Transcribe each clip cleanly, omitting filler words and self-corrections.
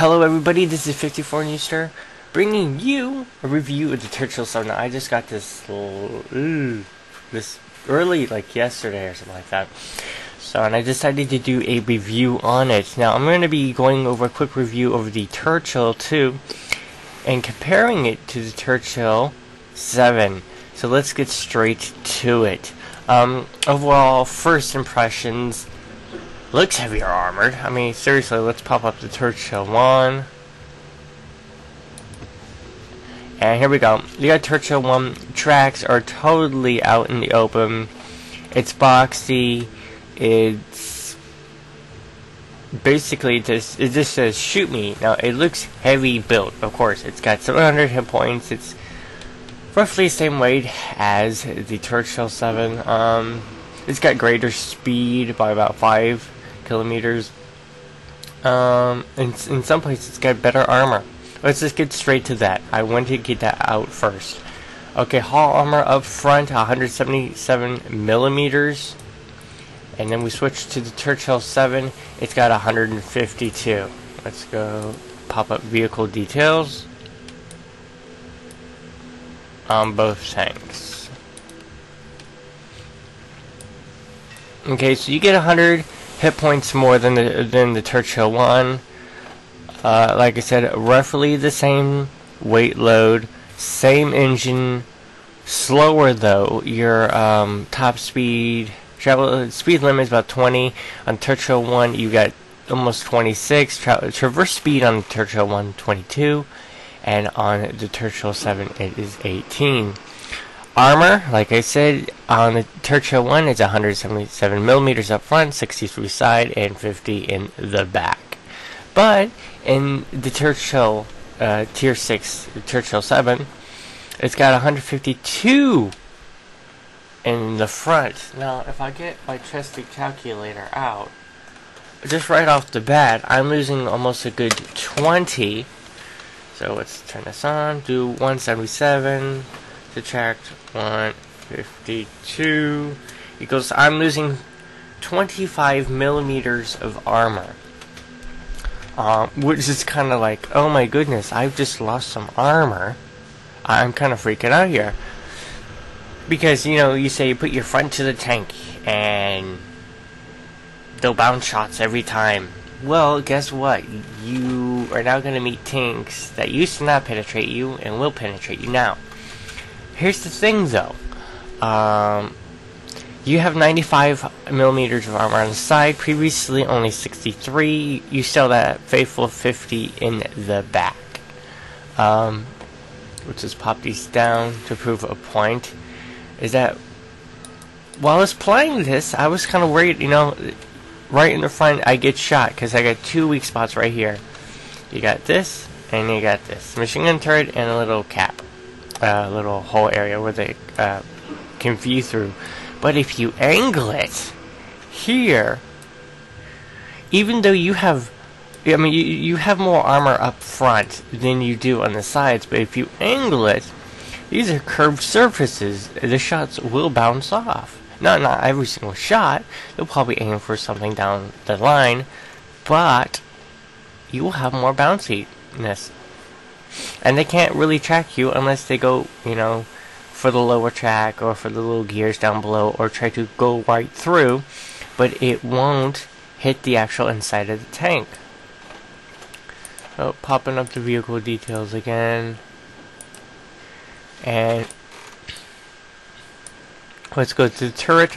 Hello everybody, this is 54 Newster, bringing you a review of the Churchill 7. I just got this this early, like yesterday or something like that. So, and I decided to do a review on it. Now, I'm going to be going over a quick review of the Churchill 2 and comparing it to the Churchill 7. So let's get straight to it. Overall, first impressions. Looks heavier armored. I mean, seriously, let's pop up the Churchill 1. And here we go. You got Churchill 1. Tracks are totally out in the open. It's boxy. It's basically it just says shoot me. Now, it looks heavy built, of course. It's got 700 hit points. It's roughly the same weight as the Churchill 7. It's got greater speed by about 5 kilometers. In some places it's got better armor. Let's just get straight to that. I want to get that out first. Okay, hull armor up front, 177 millimeters. And then we switch to the Churchill 7. It's got 152. Let's go pop up vehicle details on both tanks. Okay, so you get 100 hit points more than the Churchill 1. Like I said, roughly the same weight load, same engine, slower though. Your top speed speed limit is about 20. On Churchill 1, you got almost 26. Traverse speed on the Churchill 1, 22, and on the Churchill 7, it is 18. Armor, like I said, on the Churchill 1, it's 177 millimeters up front, 63 side, and 50 in the back. But in the Churchill Tier 6, the Churchill 7, it's got 152 in the front. Now, if I get my trusty calculator out, just right off the bat, I'm losing almost a good 20. So let's turn this on, do 177, subtract 152 equals, I'm losing 25 millimeters of armor. Which is kind of like, oh my goodness, I've just lost some armor. I'm kind of freaking out here. Because, you know, you say you put your front to the tank and they'll bounce shots every time. Well, guess what? You are now going to meet tanks that used to not penetrate you and will penetrate you now. Here's the thing, though. You have 95 millimeters of armor on the side. Previously, only 63. You sell that faithful 50 in the back. Let's just pop these down to prove a point. Is that while I was playing this, I was kind of worried, you know, right in the front, I get shot because I got two weak spots right here. You got this, and you got this. Machine gun turret and a little cap. Little hole area where they can view through. But if you angle it here, even though you have, I mean, you have more armor up front than you do on the sides, but if you angle it, these are curved surfaces. The shots will bounce off. Not every single shot. They'll probably aim for something down the line, but you will have more bounciness. And they can't really track you unless they go, you know, for the lower track or for the little gears down below or try to go right through, but it won't hit the actual inside of the tank. So, popping up the vehicle details again. And let's go to the turret.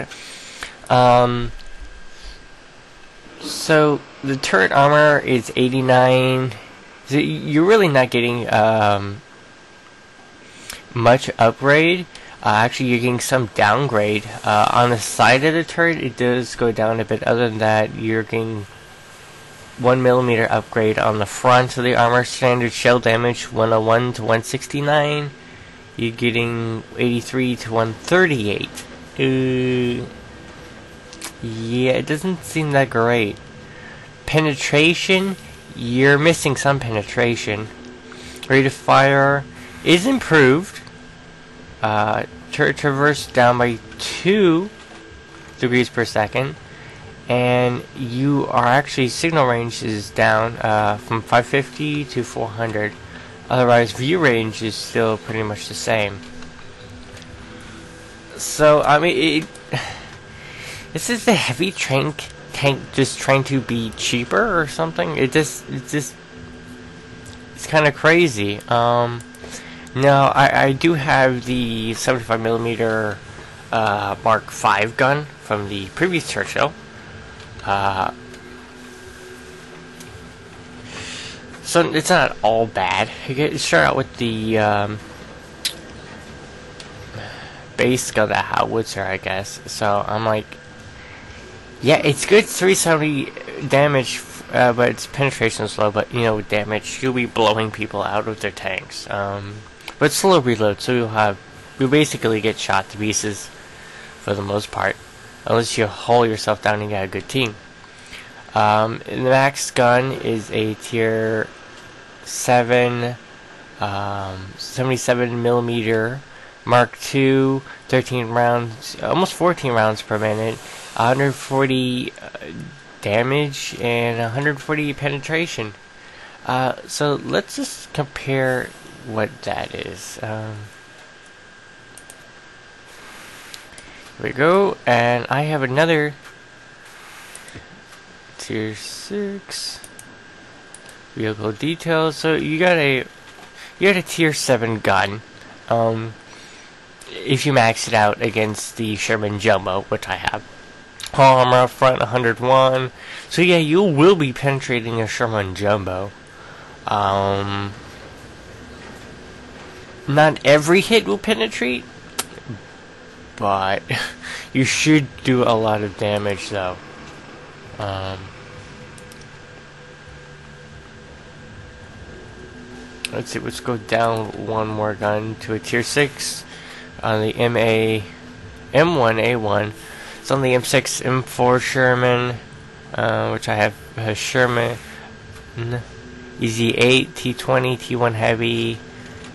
So the turret armor is 89. So you're really not getting much upgrade. Actually, you're getting some downgrade. On the side of the turret, it does go down a bit. Other than that, you're getting 1 millimeter upgrade on the front of the armor. Standard shell damage 101 to 169. You're getting 83 to 138. Yeah, it doesn't seem that great. Penetration, you're missing some penetration. Rate of fire is improved. Traverse down by 2 degrees per second. and you are actually signal range is down from 550 to 400. Otherwise, view range is still pretty much the same. So I mean, this is the heavy tank just trying to be cheaper or something. It's kind of crazy. Now I do have the 75mm Mark V gun from the previous Churchill. So it's not all bad. You start out with the base gun, the howitzer, I guess. So I'm like, yeah, it's good 370 damage, but its penetration is low. But you know, with damage, you'll be blowing people out of their tanks. But slow reload, so you'll basically get shot to pieces for the most part, unless you haul yourself down and get a good team. The max gun is a tier 7, 77mm Mark II, 13 rounds, almost 14 rounds per minute, 140 damage, and 140 penetration. So let's just compare what that is. Here we go, and I have another tier 6 vehicle details. So you got a tier 7 gun. If you max it out against the Sherman Jumbo, which I have. Hull armor up front 101. So yeah, you will be penetrating a Sherman Jumbo. Not every hit will penetrate, but you should do a lot of damage though. Let's see, let's go down one more gun to a tier 6 on the M1A1. It's on the M6 M4 Sherman, which I have a Sherman EZ8, T20, T1 Heavy,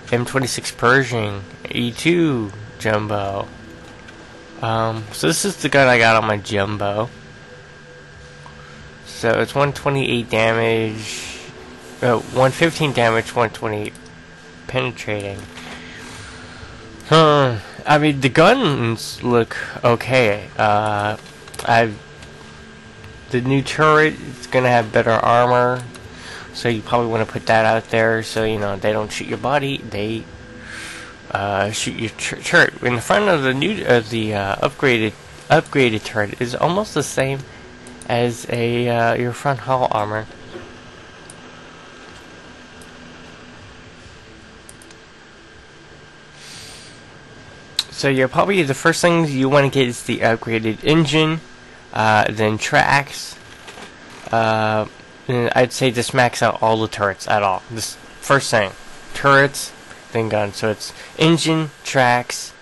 M26 Pershing, E2 Jumbo. So this is the gun I got on my Jumbo. So it's 128 damage, 115 damage, 128 penetrating. I mean, the guns look okay. The new turret is gonna have better armor, so you probably want to put that out there, so you know they don't shoot your body, they shoot your turret. In the front of the new, upgraded turret is almost the same as your front hull armor. So yeah, probably the first things you want to get is the upgraded engine, then tracks. And I'd say just max out all the turrets at all. This first thing, turrets, then guns. So it's engine, tracks,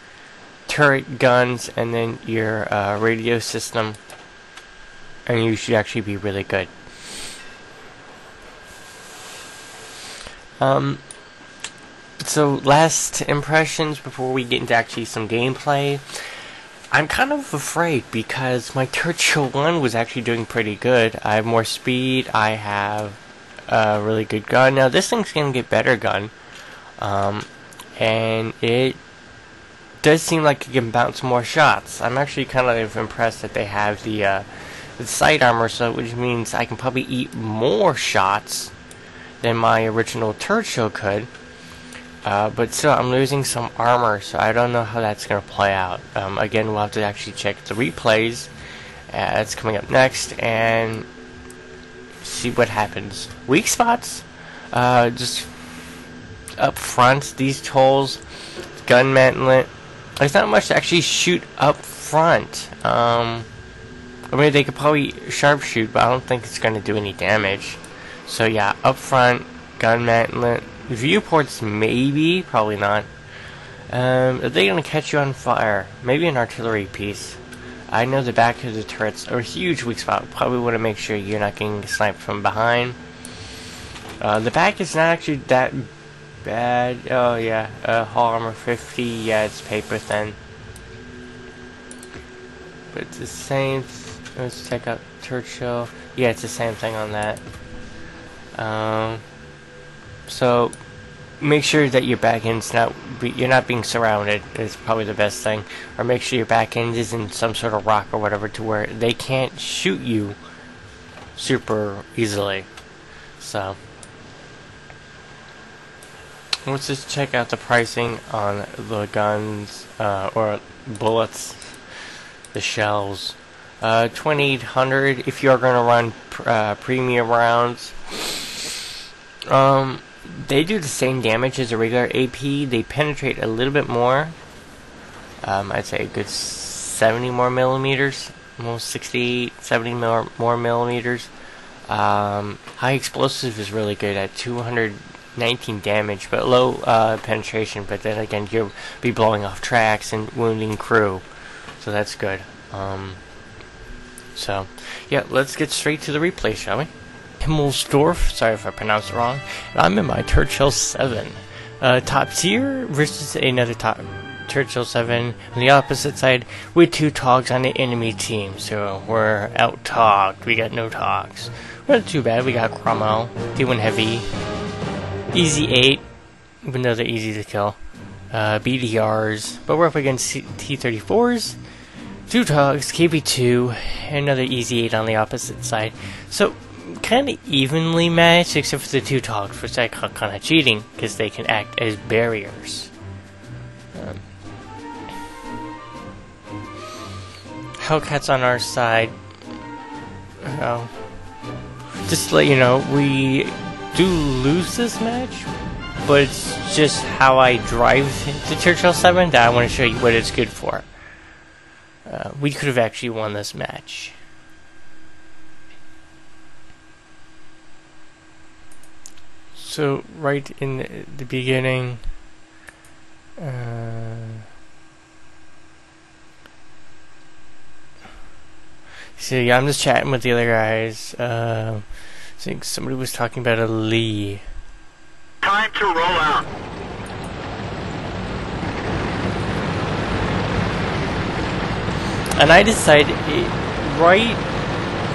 turret, guns, and then your radio system. And you should actually be really good. So last impressions before we get into actually some gameplay. I'm kind of afraid because my Churchill 1 was actually doing pretty good. I have more speed, I have a really good gun. Now this thing's gonna get better gun. And it does seem like it can bounce more shots. I'm actually kind of impressed that they have the sight armor, so which means I can probably eat more shots than my original Churchill could. But still, I'm losing some armor, so I don't know how that's going to play out. Again, we'll have to actually check the replays. That's coming up next, and see what happens. Weak spots? Just up front, these tools, gun mantlet. There's not much to actually shoot up front. I mean, they could probably sharpshoot, but I don't think it's going to do any damage. So yeah, up front, gun mantlet. Viewports, maybe, probably not. Are they gonna catch you on fire? Maybe an artillery piece. I know the back of the turrets are a huge weak spot. Probably want to make sure you're not getting sniped from behind. The back is not actually that bad. Oh yeah, hull armor 50. Yeah, it's paper thin. But it's the same. Let's check out Churchill. Yeah, it's the same thing on that. So make sure that your back end's you're not being surrounded. Is probably the best thing. Or make sure your back end is in some sort of rock or whatever to where they can't shoot you super easily. So let's just check out the pricing on the guns or bullets, the shells. 2800 if you're going to run premium rounds. They do the same damage as a regular AP. They penetrate a little bit more. I'd say a good 70 more millimeters, almost 60, 70 more millimeters. High explosive is really good at 219 damage, but low penetration. But then again, you'll be blowing off tracks and wounding crew, so that's good. So yeah, let's get straight to the replay, shall we? Himmelsdorf, sorry if I pronounced it wrong, and I'm in my Churchill 7. Top tier versus another top Churchill 7 on the opposite side with 2 togs on the enemy team. So we're out-togged, we got no togs. Not too bad, we got Cromwell, T1 Heavy, Easy 8, even though they're easy to kill, BDRs, but we're up against T-34s, 2 togs, KB2, and another Easy 8 on the opposite side. So kind of evenly matched, except for the 2 togs, which I call kind of cheating because they can act as barriers. Hellcats on our side. Just to let you know, we do lose this match, but it's just how I drive the Churchill 7 that I want to show you what it's good for. We could have actually won this match. So right in the beginning, so yeah, I'm just chatting with the other guys. I think somebody was talking about a Lee. Time to roll out. And I decided right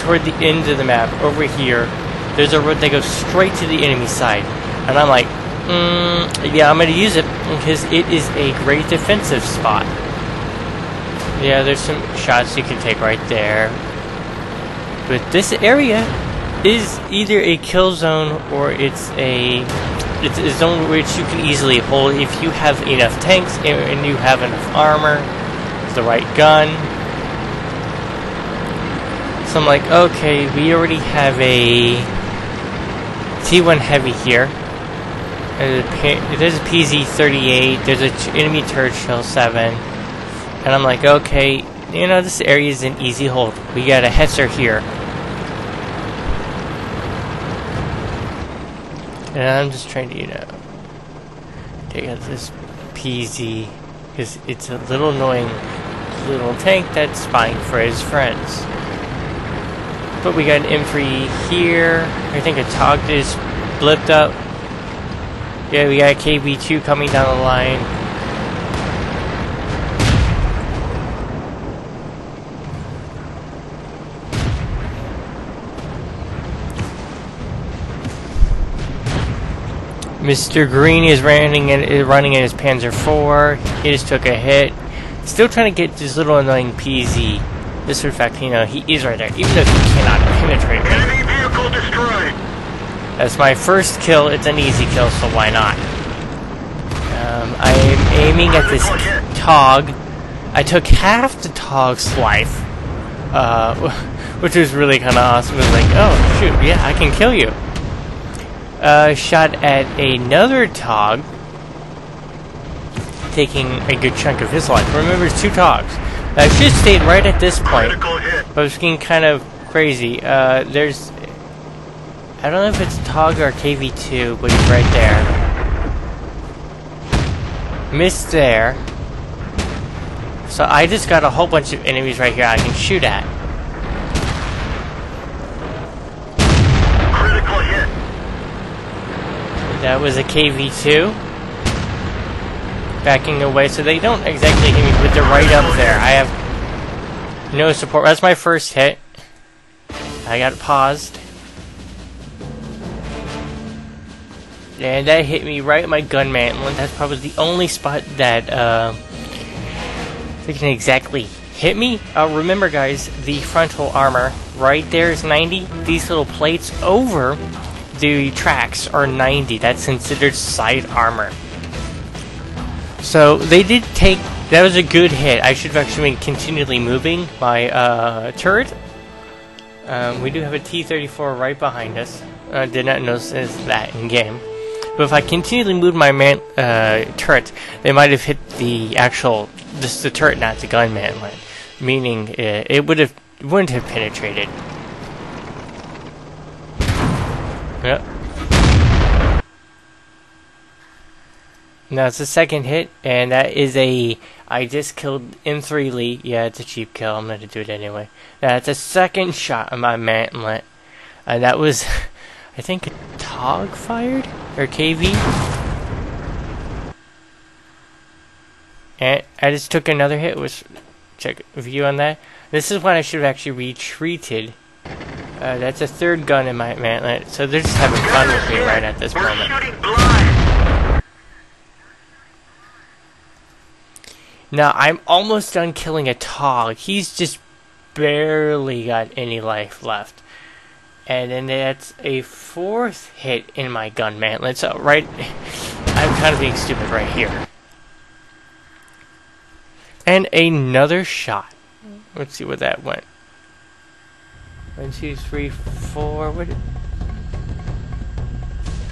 toward the end of the map over here, there's a road that goes straight to the enemy side. And I'm like, yeah, I'm going to use it because it is a great defensive spot. Yeah, there's some shots you can take right there. But this area is either a kill zone or it's a zone which you can easily hold if you have enough tanks and you have enough armor, the right gun. So I'm like, okay, we already have a T1 Heavy here. There's a PZ-38, there's an enemy Churchill 7. And I'm like, okay, you know, this area is an easy hold. We got a Hetzer here. And I'm just trying to, you know, take out this PZ, because it's a little annoying little tank that's spying for his friends. But we got an M3 here. I think a TOG just blipped up. Yeah, we got a KB2 coming down the line. Mr. Green is running in his Panzer IV. He just took a hit. Still trying to get this little annoying PZ. This, in fact, you know, he is right there, even though he cannot penetrate. Enemy vehicle destroyed. That's my first kill. It's an easy kill, so why not? I am aiming at this TOG. I took half the TOG's life, which was really kind of awesome. It was like, oh shoot, yeah, I can kill you. Shot at another TOG, taking a good chunk of his life. Remember, it's 2 TOGs. I should have stayed right at this point, but I was getting kind of crazy. There's, I don't know if it's TOG or KV2, but he's right there. Missed there. So I just got a whole bunch of enemies right here I can shoot at. Critical hit. That was a KV2. Backing away, so they don't exactly hit me, but they're right up there. I have no support. That's my first hit. I got it paused. And that hit me right in my gun mantle. That's probably the only spot that they can exactly hit me. Remember guys, the frontal armor right there is 90. These little plates over the tracks are 90. That's considered side armor. So they did take, that was a good hit. I should have actually been continually moving my turret. We do have a T-34 right behind us. Did not notice that in game. But if I continually moved my turret, they might have hit the actual, the turret, not the gun mantlet. Meaning it wouldn't have penetrated. Yep. Now it's the second hit, and that is I just killed M3 Lee. Yeah, it's a cheap kill. I'm gonna do it anyway. That's a second shot on my mantlet. And that was, I think, a TOG fired? Or KV? And I just took another hit. Check view on that. This is when I should have actually retreated. That's a third gun in my mantlet, so they're just having fun with me right at this moment. Now, I'm almost done killing a TOG. He's just barely got any life left. And then that's a fourth hit in my gun mantlet. So, right, I'm kind of being stupid right here. And another shot. Let's see where that went. 1, 2, 3, 4. What?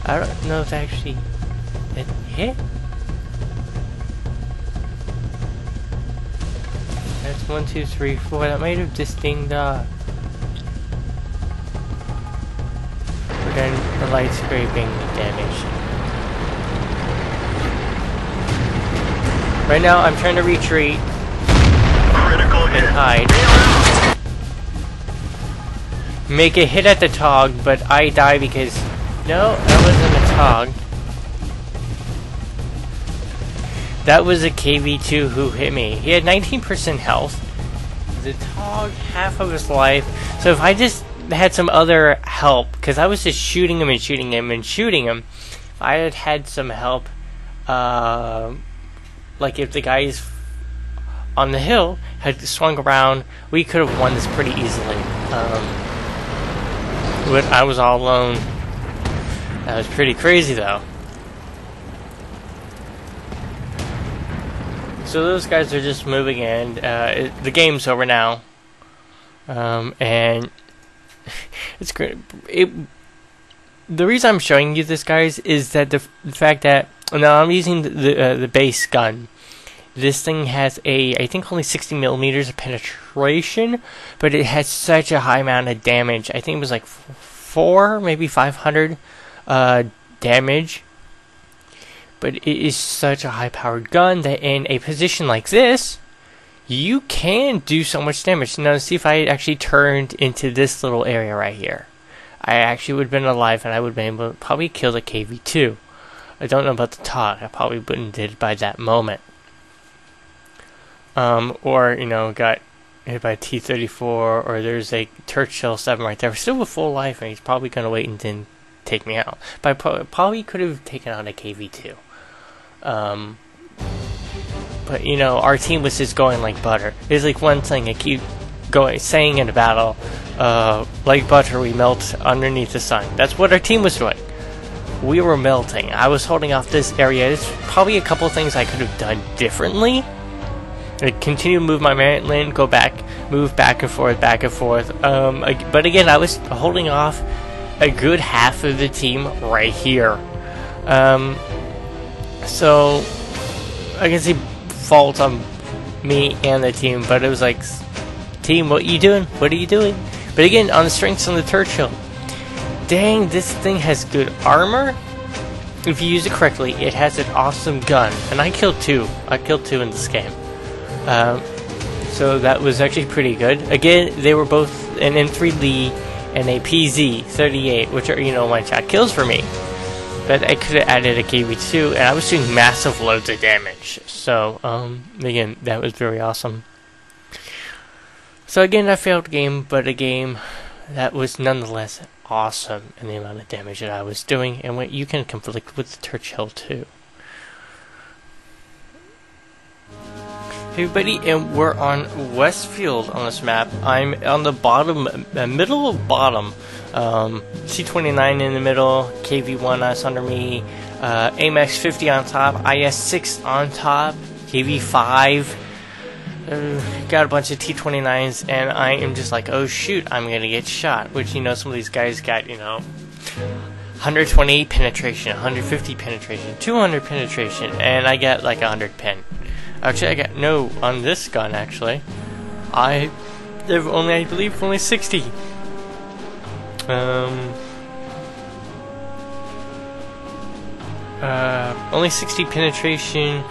I don't know if actually it hit. That's 1, 2, 3, 4. That might have just dinged off. But then the light scraping damage. Right now, I'm trying to retreat and hide. Make a hit at the TOG, but I die because... No, that wasn't a TOG. That was a KV2 who hit me. He had 19% health. The TOG, half of his life. So if I just had some other help, because I was just shooting him and shooting him and shooting him, if I had had some help, like if the guys on the hill had swung around, we could have won this pretty easily. But I was all alone. That was pretty crazy though. So those guys are just moving in. The game's over now. And it's great. The reason I'm showing you this, guys, is that the fact that now I'm using the base gun. This thing has I think only 60 millimeters of penetration, but it has such a high amount of damage. I think it was like 4, maybe 500 damage. But it is such a high-powered gun that in a position like this, you can do so much damage. Now, see if I actually turned into this little area right here. I actually would have been alive, and I would have been able to probably kill the KV2. I don't know about the TOG. I probably wouldn't did by that moment. Or, you know, got hit by a T-34, or there's a Churchill 7 right there. Still with full life, and he's probably going to wait and then take me out. But I probably could have taken out a KV2. But you know, our team was just going like butter. There's like one thing I keep saying in a battle, like butter we melt underneath the sun. That's what our team was doing. We were melting. I was holding off this area. There's probably a couple things I could have done differently. I'd continue to move my mantlet, go back, move back and forth, but again, I was holding off a good half of the team right here. So I can see fault on me and the team, but it was like, team, what you doing? What are you doing? But again, on the strengths on the Churchill, dang, this thing has good armor. If you use it correctly, it has an awesome gun, and I killed 2. I killed 2 in this game. So that was actually pretty good. Again, they were both an M3 Lee and a PZ-38, which are, you know, one-shot kills for me. But I could have added a KV2, and I was doing massive loads of damage. So, again, that was very awesome. So again, I failed game, but a game that was nonetheless awesome in the amount of damage that I was doing, and what you can conflict with the Churchill too. Hey everybody, and we're on Westfield on this map. I'm on the bottom, middle of bottom. C29 in the middle, KV1S under me, AMX 50 on top, IS 6 on top, KV5. Got a bunch of T29s, and I am just like, oh shoot, I'm gonna get shot. Which, you know, some of these guys got, 120 penetration, 150 penetration, 200 penetration, and I got like 100 pen. Actually, I got no on this gun. Actually, I believe only 60. Only 60 penetration,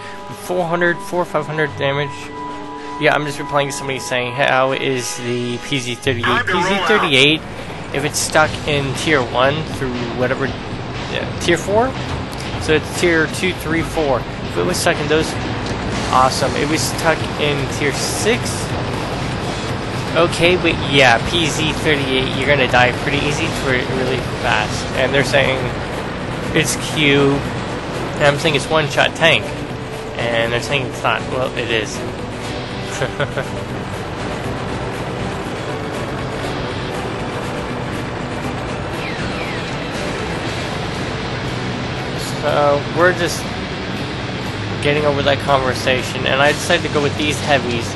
400 or 500 damage. Yeah, I'm just replying to somebody saying, how is the PZ-38? PZ-38, if it's stuck in Tier 1 through whatever, Tier 4? So it's Tier 2, 3, 4. If it was stuck in those, awesome. It was stuck in Tier 6. Okay, but yeah, PZ-38, you're gonna die pretty easy to really fast. And they're saying it's Q, and I'm saying it's one-shot tank. And they're saying it's not. Well, it is. So we're just getting over that conversation, and I decided to go with these heavies.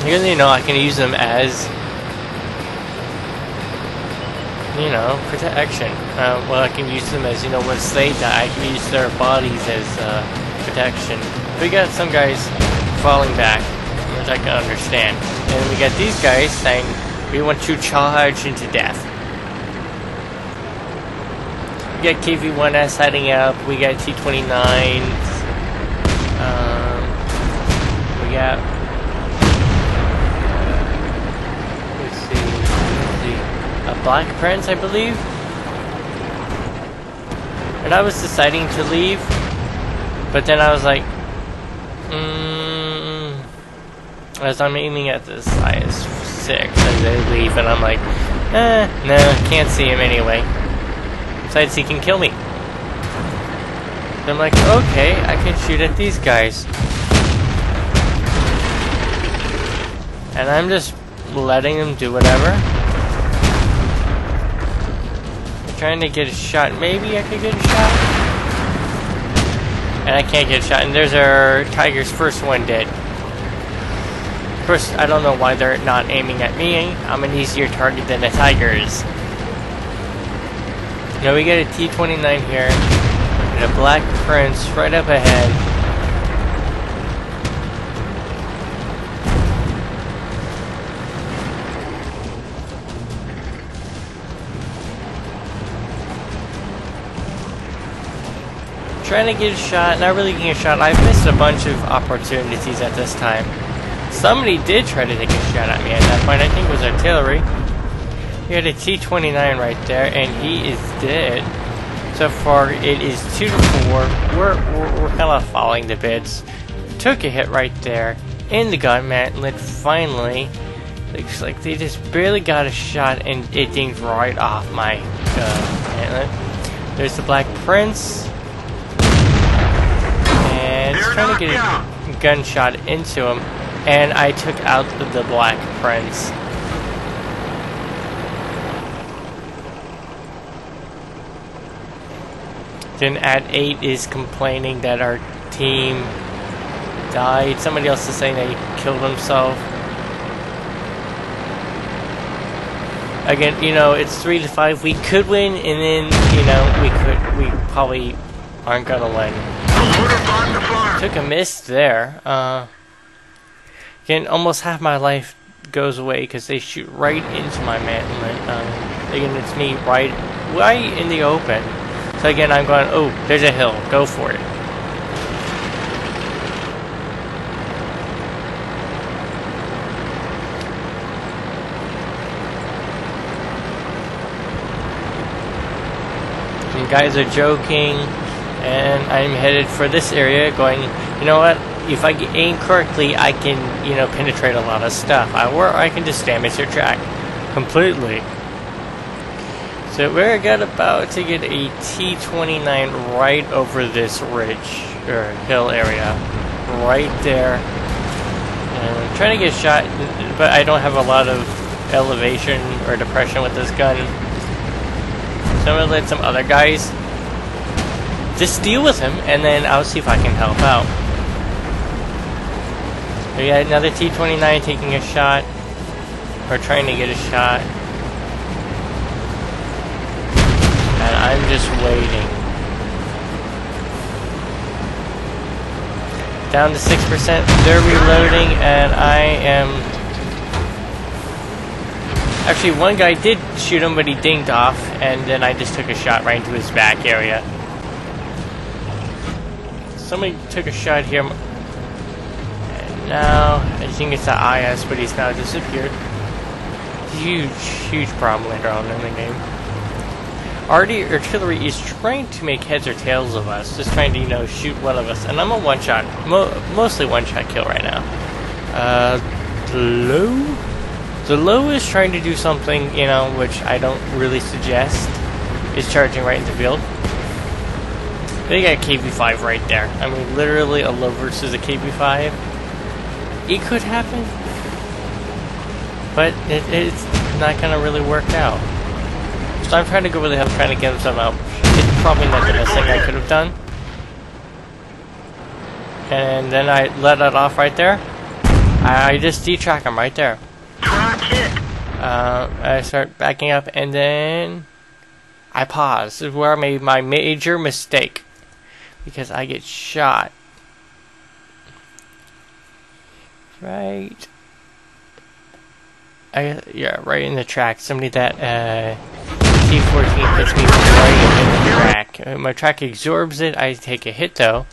Because, I can use them as, protection. Well, I can use them as, once they die, I can use their bodies as protection. We got some guys falling back, which I can understand. And we got these guys saying, we want to charge into death. We got KV1S heading up, we got T29s, we got, let's see, a Black Prince, I believe? And I was deciding to leave, but then I was like, as I'm aiming at this IS 6 as they leave, and I'm like, no, can't see him anyway. Besides, he can kill me. And I'm like, okay, I can shoot at these guys. And I'm just letting them do whatever. Trying to get a shot. Maybe I could get a shot. And I can't get a shot. And there's our Tiger's first one dead. Of course, I don't know why they're not aiming at me. I'm an easier target than the Tigers. Now we get a T29 here. And a Black Prince right up ahead. Trying to get a shot, not really getting a shot. I've missed a bunch of opportunities at this time. Somebody did try to take a shot at me at that point. I think it was artillery. He had a T29 right there, and he is dead. So far, it is 2 to 4. We're kind of falling to bits. Took a hit right there in the gun mantlet. Finally, looks like they just barely got a shot, and it dinged right off my mantlet. There's the Black Prince. And it's trying to get a gunshot into him, and I took out the Black Prince. Then at 8 is complaining that our team died. Somebody else is saying that he killed himself. Again, it's 3 to 5. We could win, and then, we probably aren't gonna win. Took a miss there. Again, almost half my life goes away because they shoot right into my mantlet. Again, it's me right in the open. So again, I'm going, oh, there's a hill. Go for it. Some guys are joking, and I'm headed for this area going, you know what? If I aim correctly, I can, penetrate a lot of stuff. Or I can just damage their track completely. So we're about to get a T-29 right over this ridge, or hill area. Right there. And I'm trying to get shot, but I don't have a lot of elevation or depression with this gun. So I'm going to let some other guys just deal with him, and then I'll see if I can help out. We got another T-29 taking a shot, or trying to get a shot. And I'm just waiting. Down to 6%, they're reloading, and I am... Actually, one guy did shoot him, but he dinged off, and then I just took a shot right into his back area. Somebody took a shot here, and now I think it's the IS, but he's now disappeared. Huge problem later on in the game. Artillery is trying to make heads or tails of us, just trying to, you know, shoot one of us, and I'm a one-shot, mostly one-shot kill right now. The low is trying to do something, you know, which I don't really suggest, is charging right into the field. They got a KB5 right there. I mean, literally a low versus a KB5. It could happen, but it's not going to really work out. So I'm trying to go over the hill, trying to get him out. It's probably not the best thing I could have done. And then I let it off right there. I just detrack him right there. I start backing up, and then I pause. This is where I made my major mistake, because I get shot right in the track. Somebody that T-14 hits me right in the track. My track absorbs it. I take a hit though.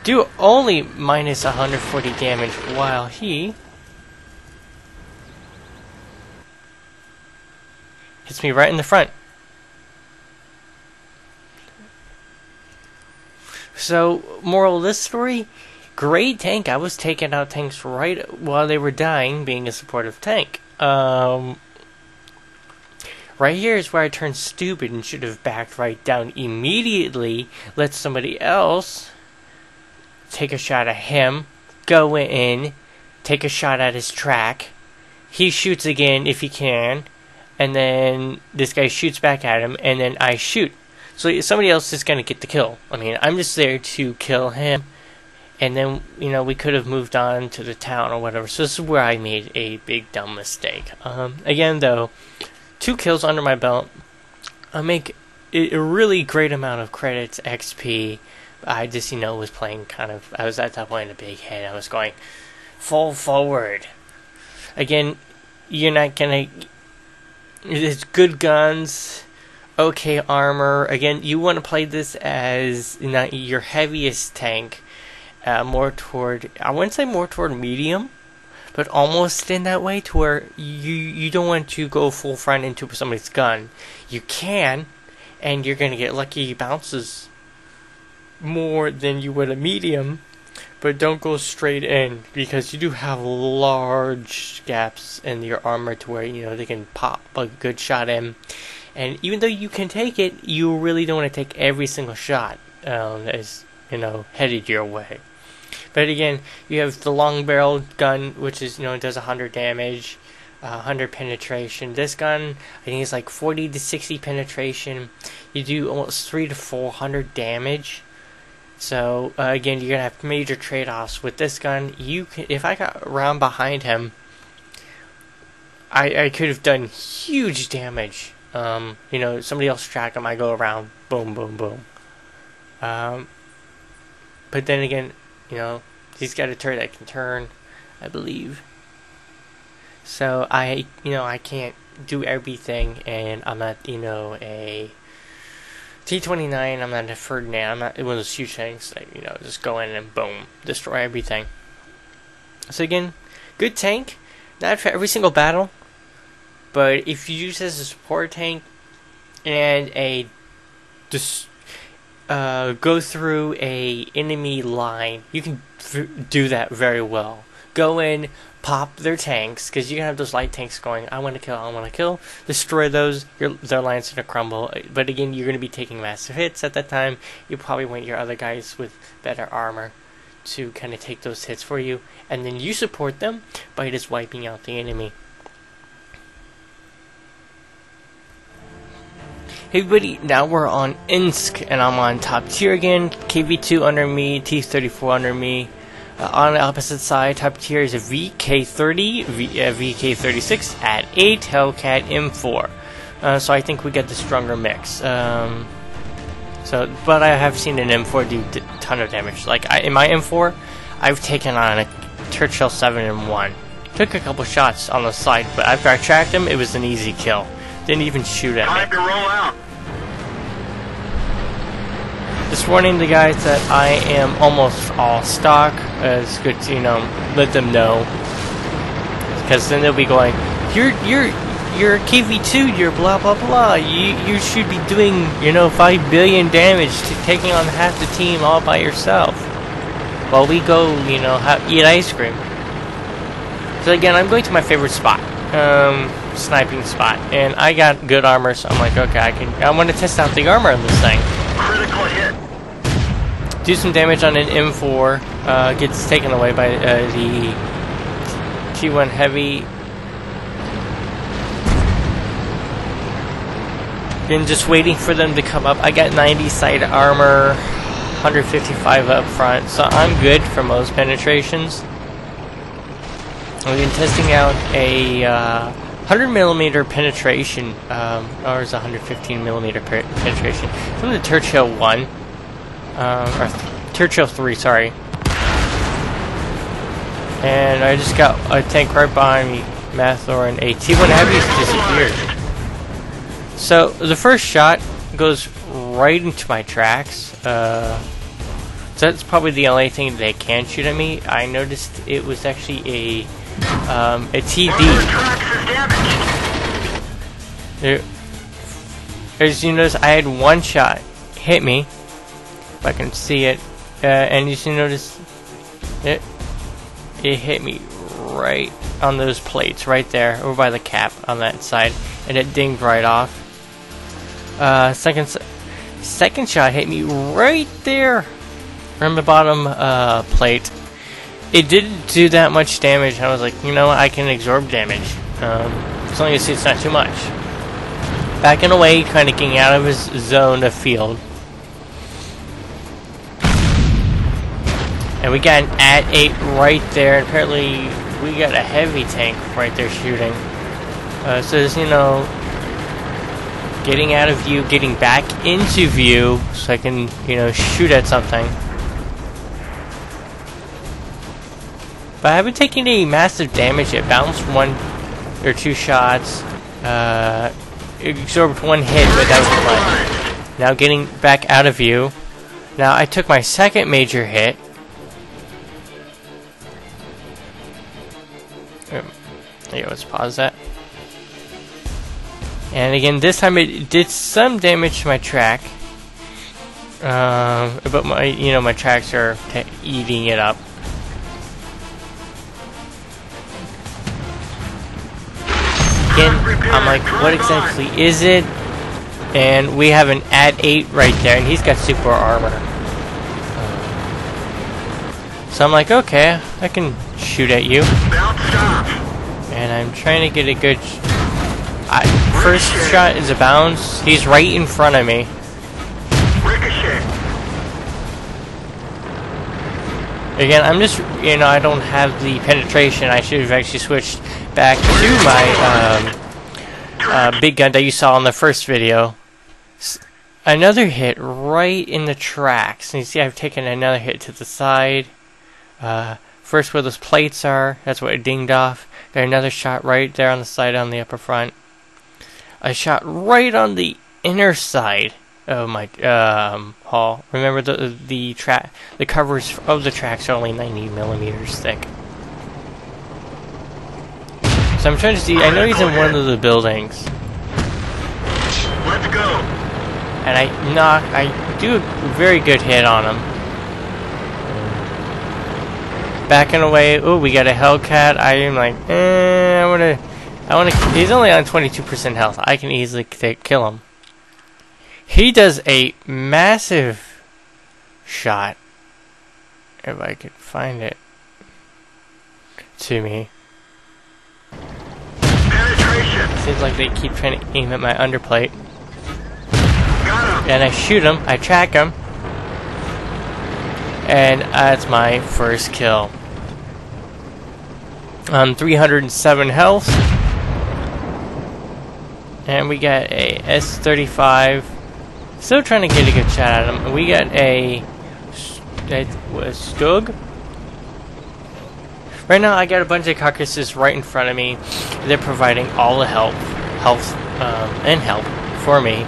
Do only minus 140 damage, while he hits me right in the front. So, moral of this story, great tank. I was taking out tanks right while they were dying, being a supportive tank. Right here is where I turned stupid and should have backed right down immediately, let somebody else take a shot at him, go in, take a shot at his track. He shoots again if he can, and then this guy shoots back at him, and then I shoot. So somebody else is going to get the kill. I mean, I'm just there to kill him, and then, you know, we could have moved on to the town or whatever. So this is where I made a big dumb mistake. Again, though, 2 kills under my belt. I make a really great amount of credits, XP. I just, you know, was playing kind of, I was at that point in a big head. I was going full forward. Again, you're not going to, it's good guns, okay armor. Again, you want to play this as not your heaviest tank, more toward, I wouldn't say more toward medium, but almost in that way, to where you don't want to go full front into somebody's gun. You can, and you're going to get lucky bounces more than you would a medium, but don't go straight in, because you do have large gaps in your armor to where, you know, they can pop a good shot in. And even though you can take it, you really don't want to take every single shot that is, you know, headed your way. But again, you have the long barrel gun, which is, you know, it does 100 damage, 100 penetration. This gun, I think, is like 40 to 60 penetration. You do almost 300 to 400 damage. So again, you're gonna have major trade-offs with this gun. You can, if I got around behind him, I could have done huge damage. You know, somebody else track him, I go around, boom, boom, boom. But then again, you know, he's got a turret that can turn, I believe. So I can't do everything, and I'm not, you know, a T-29, I'm not a Ferdinand, I'm not one of those huge tanks that, you know, just go in and boom, destroy everything. So again, good tank, not for every single battle, but if you use it as a support tank and go through a enemy line, you can do that very well. Go in, pop their tanks, because you can have those light tanks going, I want to kill, destroy those, their line's going to crumble. But again, you're going to be taking massive hits at that time. You probably want your other guys with better armor to kind of take those hits for you, and then you support them by just wiping out the enemy. Hey everybody, now we're on Insk, and I'm on top tier again. KV2 under me, T34 under me. On the opposite side, top tier is a VK30, VK36 at 8, Hellcat M4. So I think we get the stronger mix. But I have seen an M4 do a ton of damage. Like, in my M4, I've taken on a Churchill 7 in 1. Took a couple shots on the side, but after I tracked him, it was an easy kill. Didn't even shoot at me. Time to roll out. Just warning the guys that I am almost all stock. It's good to, let them know. Because then they'll be going, you're KV2, you're blah blah blah. You should be doing 5 billion damage to taking on half the team all by yourself. While we go, eat ice cream. So again, I'm going to my favorite spot, sniping spot, and I got good armor, so I'm like, okay, I want to test out the armor on this thing. Critical hit. Do some damage on an M4. Gets taken away by the T1 Heavy. Been just waiting for them to come up. I got 90 side armor, 155 up front, so I'm good for most penetrations. We've been testing out a 100mm penetration, or is 115mm penetration from the Churchill 1, or Churchill 3, sorry. And I just got a tank right behind me, Mathor, and a T1 Heavy's disappeared. So the first shot goes right into my tracks. So that's probably the only thing they can shoot at me. I noticed it was actually a TD. As you notice, I had one shot hit me. If I can see it, and you see, notice it hit me right on those plates, right there, over by the cap on that side, and it dinged right off. Second shot hit me right there on the bottom plate. It didn't do that much damage. I was like, I can absorb damage. As long as it's not too much. Backing away, kind of getting out of his zone of field. And we got an AT-8 right there. Apparently, we got a heavy tank right there shooting. So there's, getting out of view, getting back into view, so I can, shoot at something. But I haven't taken any massive damage yet. Bounced 1 or 2 shots. Absorbed 1 hit, but that was much. Now getting back out of view. Now I took my second major hit. There you go, let's pause that. And again, this time it did some damage to my track. But my tracks are eating it up. Again, I'm like, what exactly is it? And we have an AT-8 right there, and he's got super armor. So I'm like, okay, I can shoot at you. And I'm trying to get a good... first shot is a bounce. He's right in front of me. Again, I'm just, I don't have the penetration. I should have actually switched back to my big gun that you saw in the first video. Another hit right in the tracks. And you see I've taken another hit to the side. First where those plates are, that's what it dinged off. Got another shot right there on the side on the upper front. I shot right on the inner side of my hull. Remember the covers of the tracks are only 90mm thick. So I'm trying to see. I know he's in one of the buildings. Let's go. And I do a very good hit on him. backing away. Ooh, we got a Hellcat. I am like, I wanna. He's only on 22% health. I can easily kill him. He does a massive shot. If I could find it to me. Penetration. Seems like they keep trying to aim at my underplate. Got him. And I shoot him. I track him. And that's my first kill. 307 health. And we got a S-35. Still trying to get a good shot at him. We got a Stug. Right now I got a bunch of carcasses right in front of me. They're providing all the help for me.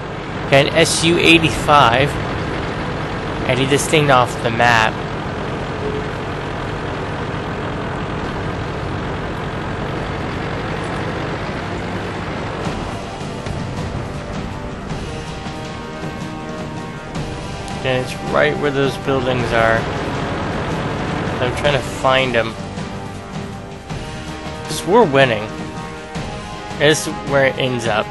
Got an Su-85. I need this thing off the map. And it's right where those buildings are. I'm trying to find them. Because we're winning. This is where it ends up.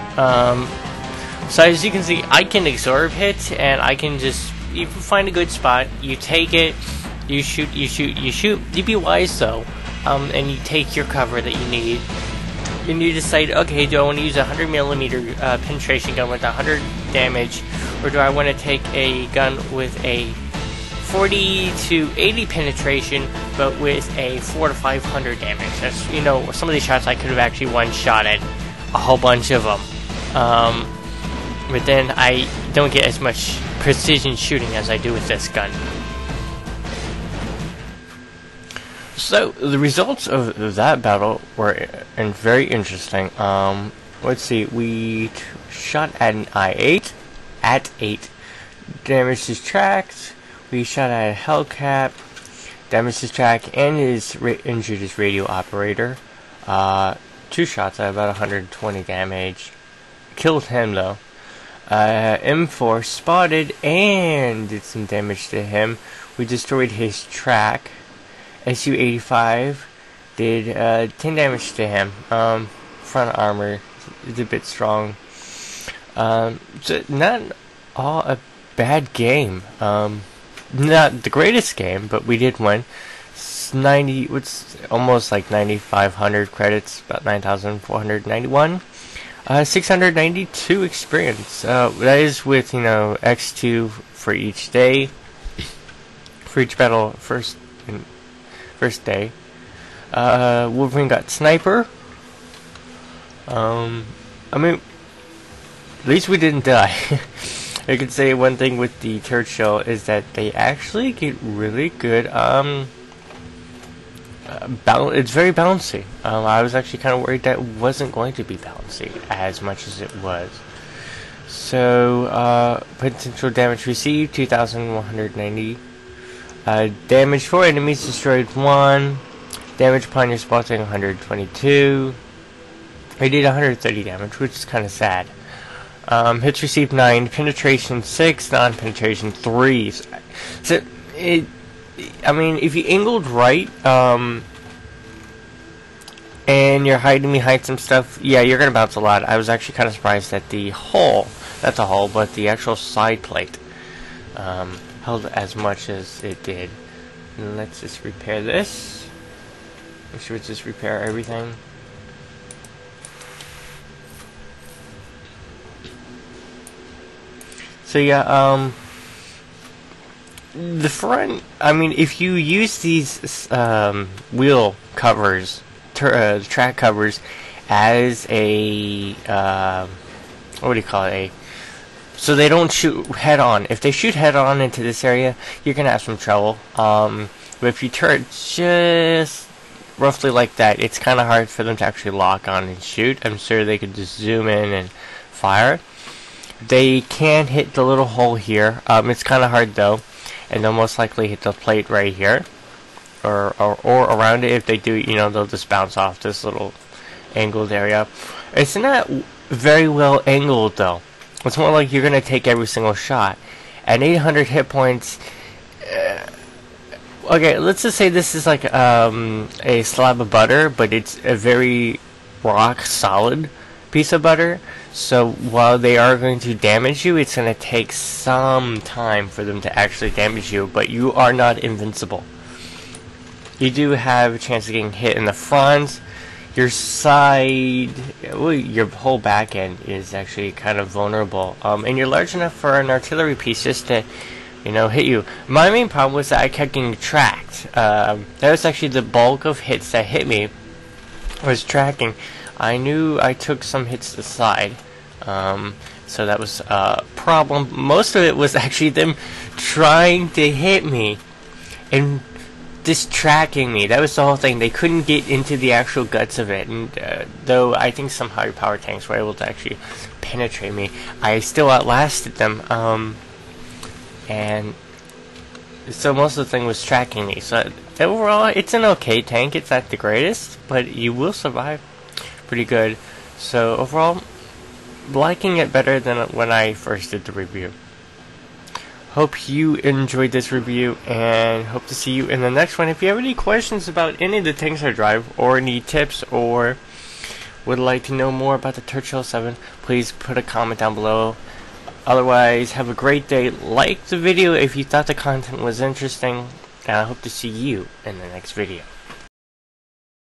So as you can see, I can absorb hits, and I can just, if you find a good spot, you take it, you shoot. You be wise though, and you take your cover that you need. And you decide, okay, do I want to use a 100mm penetration gun with 100 damage, or do I want to take a gun with a 40 to 80 penetration, but with a 400 to 500 damage? That's, you know, some of these shots I could have actually one-shotted a whole bunch of them. But then I don't get as much precision shooting as I do with this gun. So the results of that battle were very interesting. Let's see, we shot at an I-8 at 8, damaged his tracks. We shot at a Hellcat, damaged his track, and injured his radio operator. 2 shots at about 120 damage. Killed him though. M4 spotted and did some damage to him. We destroyed his track. Su-85 did 10 damage to him. Front armor is a bit strong. So not all a bad game. Not the greatest game, but we did win. It's almost like 9,500 credits, about 9,491. 692 experience. That is with, you know, X2 for each day. For each battle, first day. Wolverine got sniper. I mean, at least we didn't die. I could say one thing with the Churchill is that they actually get really good. It's very bouncy. I was actually kind of worried that it wasn't going to be bouncy as much as it was. So, potential damage received 2,190. Damage for enemies destroyed 1. Damage upon your spotting 122. I did 130 damage, which is kind of sad. Hits received 9. Penetration 6. Non-penetration 3. So I mean, if you angled right, and you're hiding behind some stuff, yeah, you're gonna bounce a lot. I was actually kind of surprised that the hull, not the hull, but the actual side plate, held as much as it did. And let's just repair this. Make sure it's just repair everything. So yeah, the front, I mean, if you use these wheel covers, track covers, as a what do you call it? So they don't shoot head on. If they shoot head on into this area, you're gonna have some trouble. But if you turn it just roughly like that, it's kind of hard for them to actually lock on and shoot. I'm sure they could just zoom in and fire. They can hit the little hole here. It's kind of hard though, and they'll most likely hit the plate right here, or around it. If they do, you know, they'll just bounce off this little angled area. It's not very well angled though. It's more like you're gonna take every single shot. At 800 hit points, Okay, let's just say this is like a slab of butter, but it's a very rock solid piece of butter. So while they are going to damage you, it's going to take some time for them to actually damage you, but you are not invincible. You do have a chance of getting hit in the front, your side, well, your whole back end is actually kind of vulnerable. And you're large enough for an artillery piece just to, hit you. My main problem was that I kept getting tracked. That was actually the bulk of hits that hit me, was tracking. I knew I took some hits to the side, so that was a problem. Most of it was actually them trying to hit me and distracting me. That was the whole thing. They couldn't get into the actual guts of it, and though I think some high power tanks were able to actually penetrate me, I still outlasted them. And so most of the thing was tracking me. So overall, it's an okay tank. It's not the greatest, but you will survive pretty good. So overall, liking it better than when I first did the review. Hope you enjoyed this review, and hope to see you in the next one. If you have any questions about any of the tanks I drive, or need tips, or would like to know more about the Churchill 7, please put a comment down below. Otherwise, have a great day. Like the video if you thought the content was interesting, and I hope to see you in the next video.